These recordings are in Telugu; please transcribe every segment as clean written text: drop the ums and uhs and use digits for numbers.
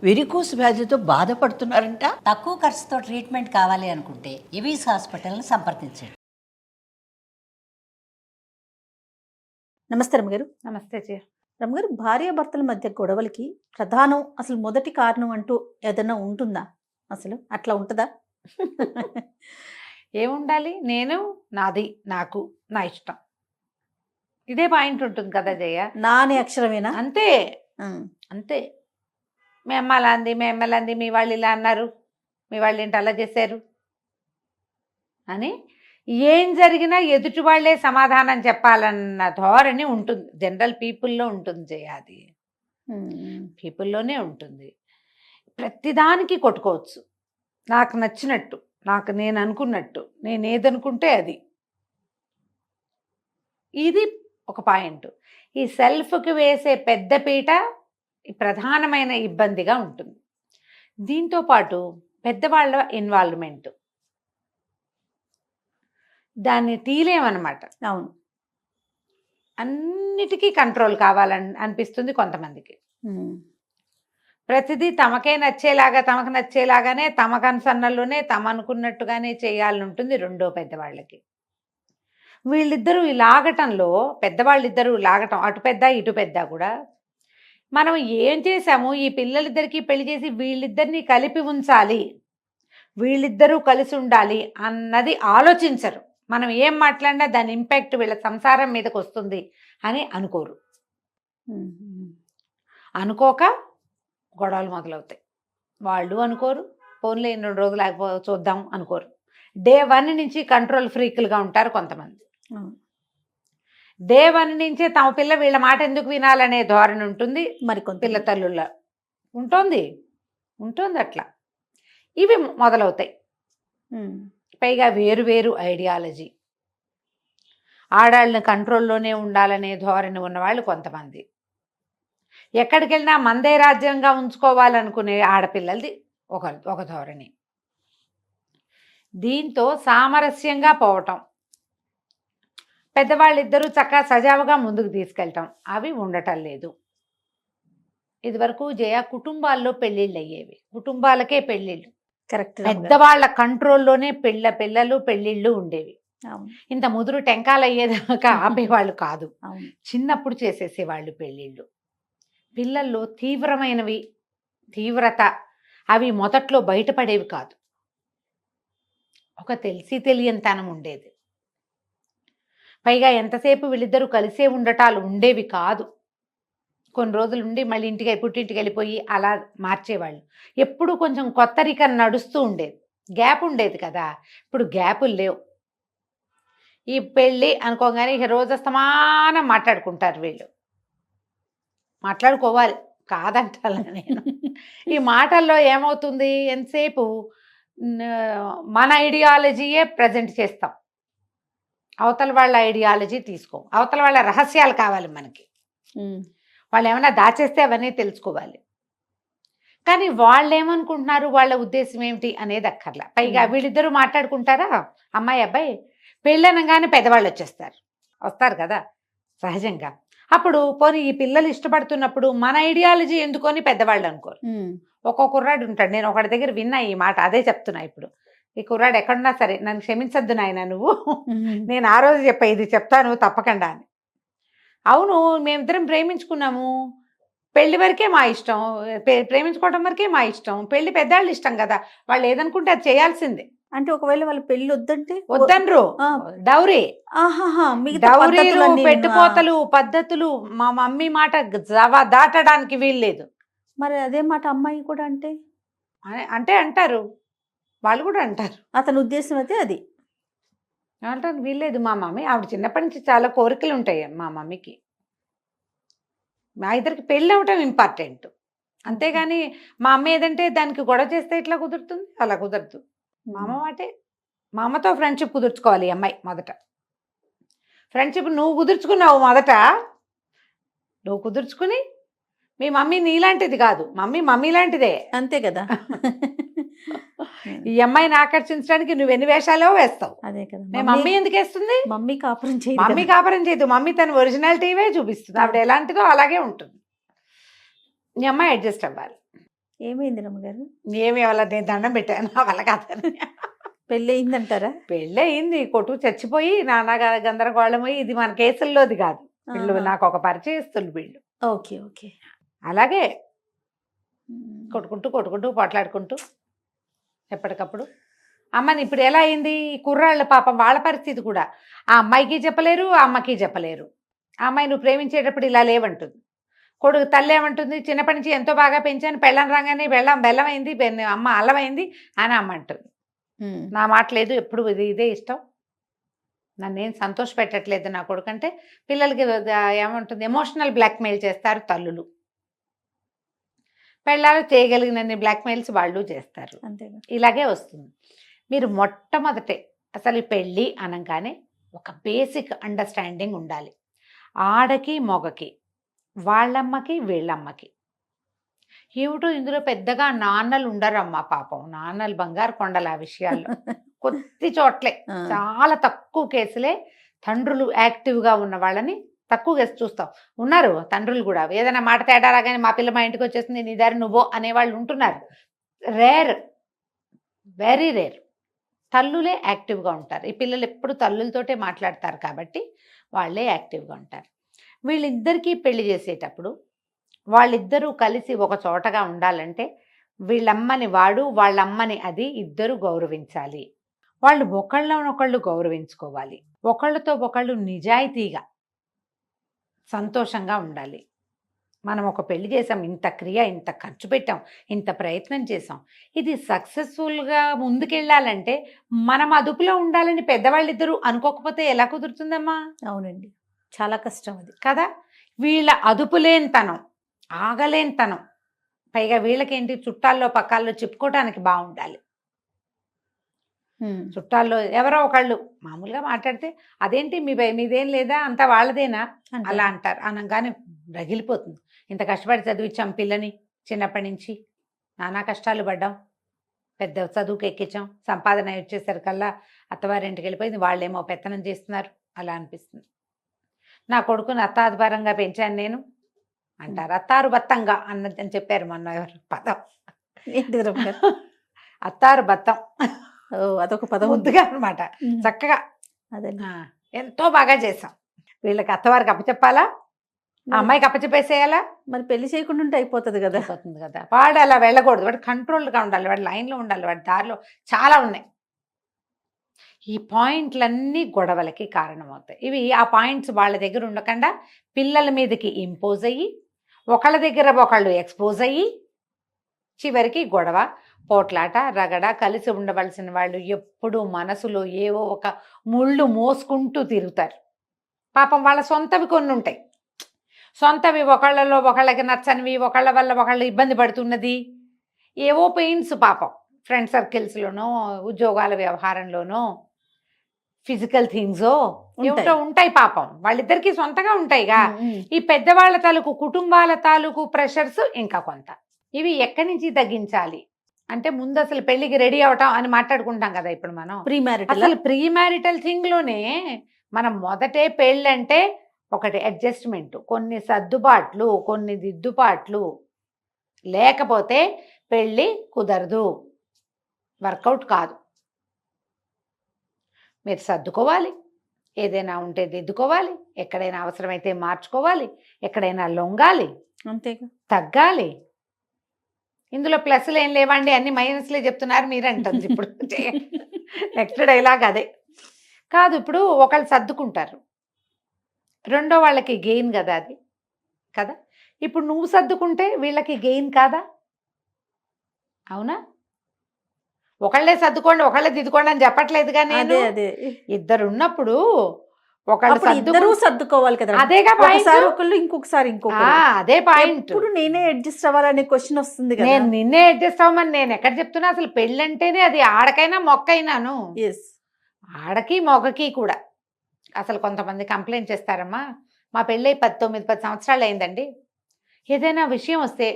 వెరికోస్ వ్యాధితో బాధపడుతున్నారంట. తక్కువ ఖర్చుతో ట్రీట్మెంట్ కావాలి అనుకుంటే ఎవిస్ హాస్పిటల్ని సంప్రదించండి. నమస్తే రమ్మగారు. నమస్తే జయ. రమ్మగారు, భార్యాభర్తల మధ్య గొడవలకి ప్రధానం అసలు మొదటి కారణం అంటూ ఏదైనా ఉంటుందా? అసలు అట్లా ఉంటుందా? ఏముండాలి? నేను, నాది, నాకు, నా ఇష్టం, ఇదే పాయింట్ ఉంటుంది కదా జయ. నా అనే అక్షరమేనా? అంతే అంతే. మీ అమ్మ అలా అంది, మీ అమ్మ అలా అంది, మీ వాళ్ళు ఇలా అన్నారు, మీ వాళ్ళు ఏంటి అలా చేశారు అని ఏం జరిగినా ఎదుటి వాళ్ళే సమాధానం చెప్పాలన్న ధోరణి ఉంటుంది, జనరల్ పీపుల్లో ఉంటుంది జయ. అది పీపుల్లోనే ఉంటుంది. ప్రతిదానికి కొట్టుకోవచ్చు, నాకు నచ్చినట్టు, నాకు నేను అనుకున్నట్టు, నేను ఏదనుకుంటే అది. ఇది ఒక పాయింట్. ఈ సెల్ఫ్కి వేసే పెద్దపీట ప్రధానమైన ఇబ్బందిగా ఉంటుంది. దీంతోపాటు పెద్దవాళ్ళ ఇన్వాల్వ్మెంట్, దాన్ని తీలేమన్నమాట. అవును, అన్నిటికీ కంట్రోల్ కావాలని అనిపిస్తుంది కొంతమందికి. ప్రతిదీ తమకే నచ్చేలాగా, తమకు నచ్చేలాగానే, తమ కన్సర్నల్లోనే, తమ అనుకున్నట్టుగానే చేయాలని ఉంటుంది రెండో పెద్దవాళ్ళకి. వీళ్ళిద్దరూ ఈ లాగటంలో, పెద్దవాళ్ళిద్దరూ లాగటం, అటు పెద్ద ఇటు పెద్ద కూడా, మనం ఏం చేసాము, ఈ పిల్లలిద్దరికీ పెళ్లి చేసి వీళ్ళిద్దరినీ కలిపి ఉంచాలి, వీళ్ళిద్దరూ కలిసి ఉండాలి అన్నది ఆలోచించరు. మనం ఏం మాట్లాడినా దాని ఇంపాక్ట్ వీళ్ళ సంసారం మీదకి వస్తుంది అని అనుకోరు. అనుకోక గొడవలు మొదలవుతాయి. వాళ్ళు అనుకోరు, ఫోన్లో 2 రోజులు చూద్దాం అనుకోరు. డే 1 నుంచి కంట్రోల్ ఫ్రీకులుగా ఉంటారు కొంతమంది. డే 1 నుంచే తమ పిల్ల వీళ్ళ మాట ఎందుకు వినాలనే ధోరణి ఉంటుంది మరి కొంత పిల్ల తల్లుల ఉంటుంది అట్లా. ఇవి మొదలవుతాయి. పైగా వేరు ఐడియాలజీ, ఆడాళ్ళని కంట్రోల్లోనే ఉండాలనే ధోరణి ఉన్నవాళ్ళు కొంతమంది. ఎక్కడికి వెళ్ళినా మందే రాజ్యంగా ఉంచుకోవాలనుకునే ఆడపిల్లలది ఒక ధోరణి. దీంతో సామరస్యంగా పోవటం, పెద్దవాళ్ళిద్దరూ చక్కగా సజావుగా ముందుకు తీసుకెళ్ళటం, అవి ఉండటం లేదు. ఇదివరకు జయ కుటుంబాల్లో పెళ్ళిళ్ళు అయ్యేవి, కుటుంబాలకే పెళ్ళిళ్ళు, కరెక్ట్. పెద్దవాళ్ళ కంట్రోల్లోనే పిల్లలు పెళ్ళిళ్ళు ఉండేవి. ఇంత ముదురు టెంకాలు అయ్యేదాకా ఆపేవాళ్ళు కాదు, చిన్నప్పుడు చేసేసేవాళ్ళు పెళ్ళిళ్ళు. పిల్లల్లో తీవ్రమైనవి, తీవ్రత అవి మొదట్లో బయటపడేవి కాదు, ఒక తెలిసి తెలియనితనం ఉండేది. పైగా ఎంతసేపు వీళ్ళిద్దరూ కలిసే ఉండటాలు ఉండేవి కాదు. కొన్ని రోజులు ఉండి మళ్ళీ పుట్టింటికి వెళ్ళిపోయి అలా మార్చేవాళ్ళు. ఎప్పుడు కొంచెం కొత్తరికం నడుస్తూ ఉండేది, గ్యాప్ ఉండేది కదా. ఇప్పుడు గ్యాపులు లేవు. ఈ పెళ్ళి అనుకోగానే ఇక రోజస్తమానం మాట్లాడుకుంటారు వీళ్ళు. మాట్లాడుకోవాలి కాదంటాను నేను. ఈ మాటల్లో ఏమవుతుంది, ఎంతసేపు మన ఐడియాలజీయే ప్రజెంట్ చేస్తాం, అవతల వాళ్ళ ఐడియాలజీ తీసుకో. అవతల వాళ్ళ రహస్యాలు కావాలి మనకి, వాళ్ళు ఏమైనా దాచేస్తే అవన్నీ తెలుసుకోవాలి. కానీ వాళ్ళు ఏమనుకుంటున్నారు, వాళ్ళ ఉద్దేశం ఏమిటి అనేది అక్కర్లా. పైగా వీళ్ళిద్దరూ మాట్లాడుకుంటారా, అమ్మాయి అబ్బాయి, పెళ్ళనగానే పెద్దవాళ్ళు వస్తారు కదా సహజంగా. అప్పుడు పోనీ ఈ పిల్లలు ఇష్టపడుతున్నప్పుడు మన ఐడియాలజీ ఎందుకొని పెద్దవాళ్ళు అనుకోరు. ఒక్కొక్క కుర్రాడు ఉంటాడు, నేను ఒకటి దగ్గర విన్నా ఈ మాట, అదే చెప్తున్నా ఇప్పుడు. ఈ కుర్రాడు ఎక్కడున్నా సరే, నన్ను క్షమించద్దు నాయన నువ్వు, నేను ఆ రోజు ఇది చెప్తాను తప్పకుండా అని. అవును, మేమిద్దరం ప్రేమించుకున్నాము, పెళ్లి వరకే మా ఇష్టం, ప్రేమించుకోవడం వరకే మా ఇష్టం, పెళ్లి పెద్దవాళ్ళు ఇష్టం కదా, వాళ్ళు ఏదనుకుంటే అది చేయాల్సిందే. అంటే ఒకవేళ వాళ్ళ పెళ్లి వద్దంటే వద్దనరు. డౌరీ, డౌరీలు, పెట్టుపోతలు, పద్ధతులు మా మమ్మీ మాట దాటడానికి వీల్లేదు. మరి అదే మాట అమ్మాయి కూడా అంటే అంటారు, వాళ్ళు కూడా అంటారు. అతని ఉద్దేశం అయితే అది అంటారు వీల్లేదు. మా మమ్మీ, ఆవిడ చిన్నప్పటి నుంచి చాలా కోరికలు ఉంటాయి మా మమ్మీకి, మా ఇద్దరికి పెళ్ళి అవటం ఇంపార్టెంట్. అంతేగాని మా అమ్మ ఏదంటే దానికి గొడవ చేస్తే ఇట్లా కుదురుతుంది, అలా కుదరదు. మా అమ్మ మాటే, మా అమ్మతో ఫ్రెండ్షిప్ కుదుర్చుకోవాలి ఈ అమ్మాయి మొదట. ఫ్రెండ్షిప్ నువ్వు కుదుర్చుకున్నావు మొదట, నువ్వు కుదుర్చుకుని మీ మమ్మీ నీలాంటిది కాదు, మమ్మీ లాంటిదే, అంతే కదా. ఈ అమ్మాయిని ఆకర్షించడానికి నువ్వు ఎన్ని వేషాలో వేస్తావు. అదే కదా, మమ్మీ ఎందుకు వేస్తుంది, మమ్మీ కాపురం చేయదు, మమ్మీ తన ఒరిజినాలిటీవే చూపిస్తుంది, ఆవిడ ఎలాంటిదో అలాగే ఉంటుంది. ఈ అమ్మాయి అడ్జస్ట్ అవ్వాలి. ఏమైంది రమ్మగారు? ఏమి వాళ్ళ నేను దండం పెట్టాను వాళ్ళ కాదని. పెళ్ళి అయిందంటారా? పెళ్ళి అయింది, కొట్టు చచ్చిపోయి నానా గందరగోళమై, ఇది మన కేసుల్లోది కాదు. వీళ్ళు ఆహా. నాకు ఒక పరిచయస్తులు వీళ్ళు. Okay okay. అలాగే కొట్టుకుంటూ పోట్లాడుకుంటూ ఎప్పటికప్పుడు అమ్మని ఇప్పుడు ఎలా అయింది ఈ కుర్రాళ్ళ పాపం వాళ్ళ పరిస్థితి కూడా ఆ అమ్మాయికి చెప్పలేరు, ఆ అమ్మకి చెప్పలేరు. ఆ అమ్మాయి నువ్వు ప్రేమించేటప్పుడు ఇలా లేవంటుంది. కొడుకు తల్లి ఏమంటుంది, చిన్నప్పటి నుంచి ఎంతో బాగా పెంచాను, పెళ్ళం రాగానే బెల్లం అయింది, అమ్మ అల్లమైంది అని అమ్మ అంటుంది. నా మాట లేదు, ఎప్పుడు ఇదే ఇష్టం, నన్నేం సంతోష పెట్టట్లేదు నా కొడుకు అంటే పిల్లలకి ఏమంటుంది, ఎమోషనల్ బ్లాక్మెయిల్ చేస్తారు తల్లులు. పెళ్ళాలు చేయగలిగినన్ని బ్లాక్మెయిల్స్ వాళ్ళు చేస్తారు. అంతేగా. ఇలాగే వస్తుంది. మీరు మొట్టమొదటే అసలు పెళ్ళి అనగానే ఒక బేసిక్ అండర్స్టాండింగ్ ఉండాలి. ఆడకి మొగకి, వాళ్ళమ్మకి వీళ్ళమ్మకి. ఏమిటో ఇందులో పెద్దగా నాన్నలు ఉండరమ్మా పాపం, నాన్నలు బంగారు కొండలు ఆ విషయాల్లో. కొద్ది చోట్లే, చాలా తక్కువ కేసులే తండ్రులు యాక్టివ్గా ఉన్న వాళ్ళని తక్కువ కేసు చూస్తాం. ఉన్నారు తండ్రులు కూడా, ఏదైనా మాట తేడా రాగానే మా పిల్ల మా ఇంటికి వచ్చేసింది నీ దారి నువ్వో అనేవాళ్ళు ఉంటున్నారు. Rare, very rare. తల్లులే యాక్టివ్గా ఉంటారు. ఈ పిల్లలు ఎప్పుడు తల్లులతోటే మాట్లాడతారు కాబట్టి వాళ్ళే యాక్టివ్గా ఉంటారు. వీళ్ళిద్దరికీ పెళ్లి చేసేటప్పుడు వాళ్ళిద్దరూ కలిసి ఒక చోటగా ఉండాలంటే వీళ్ళమ్మని వాడు, వాళ్ళమ్మని అది ఇద్దరు గౌరవించాలి. వాళ్ళు ఒకళ్ళనొకళ్ళు గౌరవించుకోవాలి. ఒకళ్ళతో ఒకళ్ళు నిజాయితీగా సంతోషంగా ఉండాలి. మనం ఒక పెళ్లి చేసాం, ఇంత క్రియ, ఇంత ఖర్చు పెట్టాం, ఇంత ప్రయత్నం చేసాం, ఇది సక్సెస్ఫుల్గా ముందుకెళ్ళాలంటే మనం అదుపులో ఉండాలని పెద్దవాళ్ళిద్దరూ అనుకోకపోతే ఎలా కుదురుతుందమ్మా? అవునండి, చాలా కష్టం అది కదా. వీళ్ళ అదుపులేనితనం, ఆగలేనితనం, పైగా వీళ్ళకేంటి చుట్టాల్లో పక్కాల్లో చెప్పుకోవడానికి బాగుండాలి. చుట్టాల్లో ఎవరో ఒకళ్ళు మామూలుగా మాట్లాడితే అదేంటి మీదేం లేదా అంతా వాళ్ళదేనా అలా అంటారు. అనగానే రగిలిపోతుంది. ఇంత కష్టపడి చదివించాం పిల్లని, చిన్నప్పటి నుంచి నానా కష్టాలు పడ్డాం, పెద్ద చదువుకు ఎక్కించాం, సంపాదన వచ్చేసరికల్లా అత్తవారింటికి వెళ్ళిపోయింది, వాళ్ళేమో పెత్తనం చేస్తున్నారు, అలా అనిపిస్తుంది. నా కొడుకుని అత్తాధికారంగా పెంచాను నేను అంటారు. అత్తారు బత్తంగా అని చెప్పారు మొన్న ఎవరు పదం. ఏంటిది రమ్మగారు? అత్తారు బత్తం, అదొక పదం ముద్దుగా అనమాట. చక్కగా అదే ఎంతో బాగా చేసాం. వీళ్ళకి అత్తవారికి అప్పచెప్పాలా, ఆ అమ్మాయికి అప్పచెప్పేసేయాలా? మరి పెళ్లి చేయకుండా ఉంటే అయిపోతుంది కదా. అయిపోతుంది కదా. వాడు అలా వెళ్ళకూడదు, వాడు కంట్రోల్గా ఉండాలి, వాడు లైన్లో ఉండాలి, వాడి దారిలో చాలా ఉన్నాయి. ఈ పాయింట్లన్నీ గొడవలకి కారణమవుతాయి. ఇవి ఆ పాయింట్స్ వాళ్ళ దగ్గర ఉండకుండా పిల్లల మీదకి ఇంపోజ్ అయ్యి ఒకళ్ళ దగ్గర ఒకళ్ళు ఎక్స్పోజ్ అయ్యి చివరికి గొడవ, పోట్లాట, రగడ. కలిసి ఉండవలసిన వాళ్ళు ఎప్పుడూ మనసులో ఏవో ఒక ముళ్ళు మోసుకుంటూ తిరుగుతారు. పాపం వాళ్ళ సొంతవి కొన్ని ఉంటాయి, సొంతవి ఒకళ్ళలో ఒకళ్ళకి నచ్చనివి, ఒకళ్ళ వల్ల ఒకళ్ళు ఇబ్బంది పడుతున్నది, ఏవో పెయిన్స్ పాపం ఫ్రెండ్ సర్కిల్స్లోనో, ఉద్యోగాల వ్యవహారంలోనో, ఫిజికల్ థింగ్స్ ఏమిటో ఉంటాయి పాపం. వాళ్ళిద్దరికీ సొంతగా ఉంటాయిగా. ఈ పెద్దవాళ్ళ తాలూకు కుటుంబాల తాలూకు ప్రెషర్స్ ఇంకా కొంత. ఇవి ఎక్కడి నుంచి తగ్గించాలి అంటే ముందు అసలు పెళ్లికి రెడీ అవటం అని మాట్లాడుకుంటాం కదా ఇప్పుడు మనం. అసలు ప్రీ మ్యారిటల్ థింగ్ లోనే మనం మొదటే పెళ్ళంటే ఒకటి అడ్జస్ట్మెంట్, కొన్ని సర్దుబాట్లు, కొన్ని దిద్దుబాట్లు, లేకపోతే పెళ్ళి కుదరదు, వర్కౌట్ కాదు. మీరు సర్దుకోవాలి, ఏదైనా ఉంటే దిద్దుకోవాలి, ఎక్కడైనా అవసరమైతే మార్చుకోవాలి, ఎక్కడైనా లొంగాలి, అంతేగా, తగ్గాలి. ఇందులో ప్లస్లు ఏం లేవండి, అన్ని మైనస్లే చెప్తున్నారు మీరు అంటుంది ఇప్పుడు. నెక్స్ట్ డైలాగ్ అదే కాదు. ఇప్పుడు ఒకళ్ళు సర్దుకుంటారు, రెండో వాళ్ళకి గెయిన్ కదా అది కదా. ఇప్పుడు నువ్వు సర్దుకుంటే వీళ్ళకి గెయిన్ కాదా? అవునా? ఒకళ్ళే సర్దుకోండి ఒకళ్ళే దిద్దుకోండి అని చెప్పట్లేదుగా నేను. ఇద్దరు ఉన్నప్పుడు ఒకళ్ళు సర్దుకోవాలి కదా. అదేగా ఒకసారి ఒకళ్ళు, ఇంకొకసారి ఇంకొకరు. అదే పాయింట్. ఇప్పుడు నేనే అడ్జస్ట్ అవ్వాలనే క్వశ్చన్ వస్తుంది కదా. నేను నిన్నే అడ్జస్ట్ అవ్వమని నేను ఎక్కడ చెప్తున్నా? అసలు పెళ్ళంటేనే అది ఆడకైనా మొక్కైనాను, ఆడకి మొగకి కూడా. అసలు కొంతమంది కంప్లైంట్ చేస్తారమ్మా, మా పెళ్ళై 10 సంవత్సరాలు అయిందండి, ఏదైనా విషయం వస్తే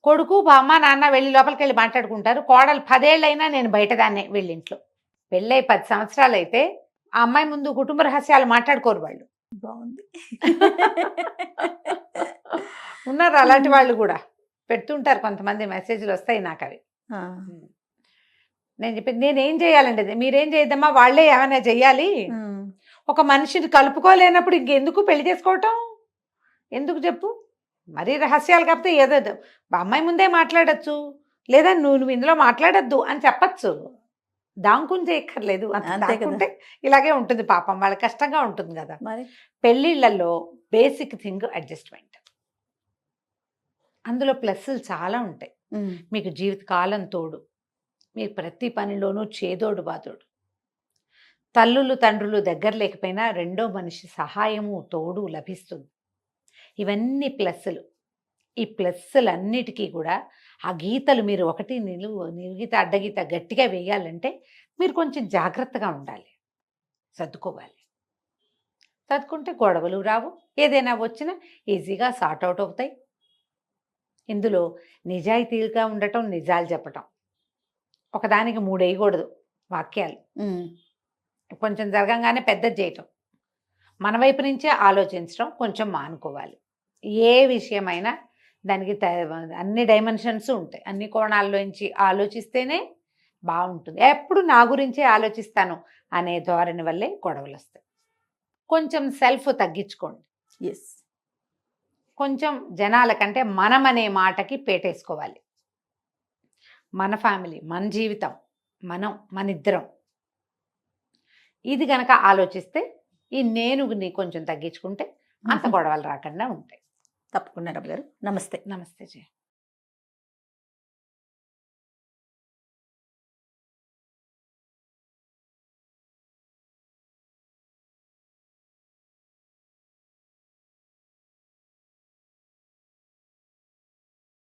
కొడుకు బామ్మ నాన్న వెళ్ళి లోపలికి వెళ్ళి మాట్లాడుకుంటారు, కోడలు 10 ఏళ్ళైనా నేను బయటదాన్నే వీళ్ళింట్లో. పెళ్ళై 10 సంవత్సరాలు అయితే ఆ అమ్మాయి ముందు కుటుంబ రహస్యాలు మాట్లాడుకోరు వాళ్ళు. బాగుంది. ఉన్నారు అలాంటి వాళ్ళు కూడా. పెడుతుంటారు కొంతమంది, మెసేజ్లు వస్తాయి నాకు అవి. ఆ, నేను చెప్పింది నేనేం చేయాలండి, అది మీరేం చేయద్దమ్మా, వాళ్ళే ఏమైనా చెయ్యాలి. ఉమ్, ఒక మనిషిని కలుపుకోలేనప్పుడు ఇంకెందుకు పెళ్లి చేసుకోవటం, ఎందుకు చెప్పు? మరీ రహస్యాలు కాకపోతే ఏదో అమ్మాయి ముందే మాట్లాడచ్చు, లేదా నువ్వు ఇందులో మాట్లాడద్దు అని చెప్పచ్చు. దాంకుని చేయక్కర్లేదు. అంత అంతే కదా. దాక్కుంటే ఇలాగే ఉంటుంది పాపం, వాళ్ళకి కష్టంగా ఉంటుంది కదా. మరి పెళ్ళిళ్ళల్లో బేసిక్ థింగ్ అడ్జస్ట్మెంట్. అందులో ప్లస్లు చాలా ఉంటాయి. ఉమ్, మీకు జీవితకాలం తోడు, మీకు ప్రతి పనిలోనూ చేదోడు బాదోడు, తల్లులు తండ్రులు దగ్గర లేకపోయినా రెండో మనిషి సహాయము తోడు లభిస్తుంది. ఇవన్నీ ప్లస్సులు. ఈ ప్లస్సులన్నిటికీ కూడా ఆ గీతలు మీరు ఒకటి నిలుగీత అడ్డగీత గట్టిగా వేయాలంటే మీరు కొంచెం జాగ్రత్తగా ఉండాలి, సర్దుకోవాలి. సర్దుకుంటే గొడవలు రావు, ఏదైనా వచ్చినా ఈజీగా సార్ట్ అవుట్ అవుతాయి. ఇందులో నిజాయితీగా ఉండటం, నిజాలు చెప్పటం, ఒకదానికి 3 వేయకూడదు వాక్యాలు. ఉమ్, కొంచెం జరగంగానే పెద్దది చేయటం, మన వైపు నుంచే ఆలోచించడం కొంచెం మానుకోవాలి. ఏ విషయమైనా దానికి అన్ని డైమెన్షన్స్ ఉంటాయి, అన్ని కోణాల్లోంచి ఆలోచిస్తేనే బాగుంటుంది. ఎప్పుడు నా గురించే ఆలోచిస్తాను అనే ధోరణి వల్లే గొడవలు వస్తాయి. కొంచెం సెల్ఫ్ తగ్గించుకోండి. ఎస్, కొంచెం జనాల కంటే మనం అనే మాటకి పేటేసుకోవాలి. మన ఫ్యామిలీ, మన జీవితం, మనిద్దరం, ఇది గనక ఆలోచిస్తే ఈ నేనుని కొంచెం తగ్గించుకుంటే అంత గొడవలు రాకుండా ఉంటాయి. తప్పకుండా రమ్య గారు. నమస్తే. నమస్తే జయ.